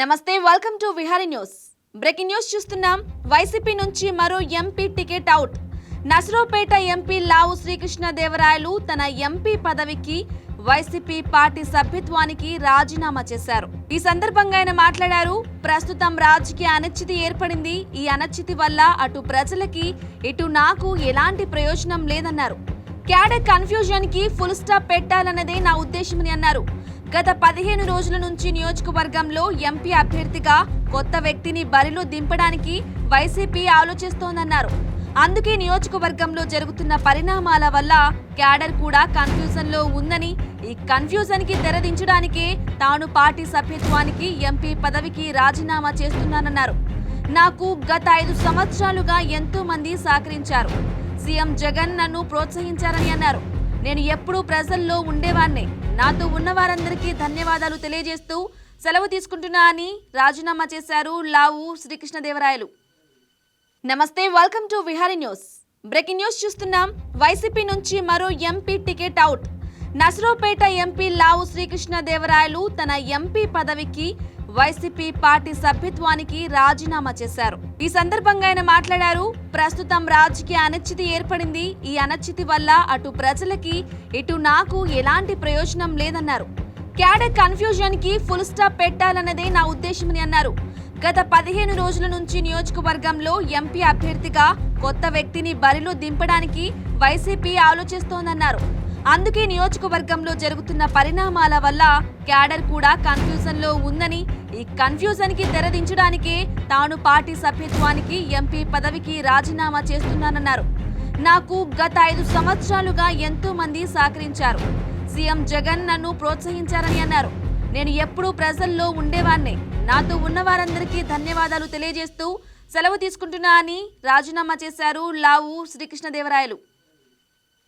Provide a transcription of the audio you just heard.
నమస్తే welcome to Vihari news. Breaking news చూస్తున్నాం. వైసీపీ నుంచి మరో MP ticket out. Narasaraopet MP Lavu Srikrishnadevarayalu తన ఎంపీ పదవికి వైసీపీ పార్టీ సభ్యత్వానికి రాజీనామా చేశారు. ఈ సందర్భంగా ఆయన మాట్లాడారు. ప్రస్తుతం రాజకీయ అనిశ్చితి ఏర్పడింది. ఈ అనిశ్చితి వల్ల అటు ప్రజలకి ఇటు నాకు ఎలాంటి ప్రయోజనం లేదన్నారు. క్యాడర్ కన్ఫ్యూజన్ కి ఫుల్ స్టాప్ పెట్టాలన్నదే నా ఉద్దేశమని అన్నారు. గత 15 రోజుల నుంచి నియోజకవర్గంలో ఎంపీ అభ్యర్థిగా కొత్త వ్యక్తిని బరిలో దింపడానికి వైసీపీ ఆలోచిస్తోందన్నారు. అందుకే నియోజకవర్గంలో జరుగుతున్న పరిణామాల వల్ల క్యాడర్ కూడా కన్ఫ్యూజన్ లో ఉందని, ఈ కన్ఫ్యూజన్ కి తెరదించడానికే తాను పార్టీ సభ్యత్వానికి ఎంపీ పదవికి రాజీనామా చేస్తున్నానన్నారు. నాకు గత 5 సంవత్సరాలుగా ఎంతో మంది సహకరించారు. సీఎం జగన్ నన్ను ప్రోత్సహించారని అన్నారు. నేను ఎప్పుడూ ప్రజల్లో ఉండేవాన్నే. నాతో ఉన్న వారందరికీ ధన్యవాదాలు తెలియజేస్తూ సెలవు తీసుకుంటున్నా అని రాజీనామా చేశారు లావు శ్రీకృష్ణదేవరాయలు. నమస్తే welcome to Vihari news. Breaking news చూస్తున్నాం. వైసీపీ నుంచి మరో MP ticket out. Narasaraopet MP Lavu Srikrishnadevarayalu తన ఎంపీ పదవికి వైసీపీ పార్టీ సభ్యత్వానికి రాజీనామా చేశారు. ఈ సందర్భంగా ఆయన మాట్లాడారు. ప్రస్తుతం రాజకీయ అనిశ్చితి ఏర్పడింది. ఈ అనిశ్చితి వల్ల అటు ప్రజలకి ఇటు నాకు ఎలాంటి ప్రయోజనం లేదన్నారు. క్యాడర్ కన్ఫ్యూజన్ కి ఫుల్ స్టాప్ పెట్టాలన్నదే నా ఉద్దేశమని అన్నారు. గత 15 రోజుల నుంచి నియోజకవర్గంలో ఎంపీ అభ్యర్థిగా కొత్త వ్యక్తిని బరిలో దింపడానికి వైసీపీ ఆలోచిస్తోందన్నారు. అందుకే నియోజకవర్గంలో జరుగుతున్న పరిణామాల వల్ల క్యాడర్ కూడా కన్ఫ్యూజన్ లో ఉందని, ఈ కన్ఫ్యూజన్ కి తెరదించడానికే తాను పార్టీ సభ్యత్వానికి ఎంపీ పదవికి రాజీనామా చేస్తున్నానన్నారు. నాకు గత 5 సంవత్సరాలుగా ఎంతో మంది సహకరించారు. సీఎం జగన్ నన్ను ప్రోత్సహించారని అన్నారు. నేను ఎప్పుడూ ప్రజల్లో ఉండేవాన్నే. నాతో ఉన్న వారందరికీ ధన్యవాదాలు తెలియజేస్తూ సెలవు తీసుకుంటున్నా అని రాజీనామా చేశారు లావు శ్రీకృష్ణదేవరాయలు.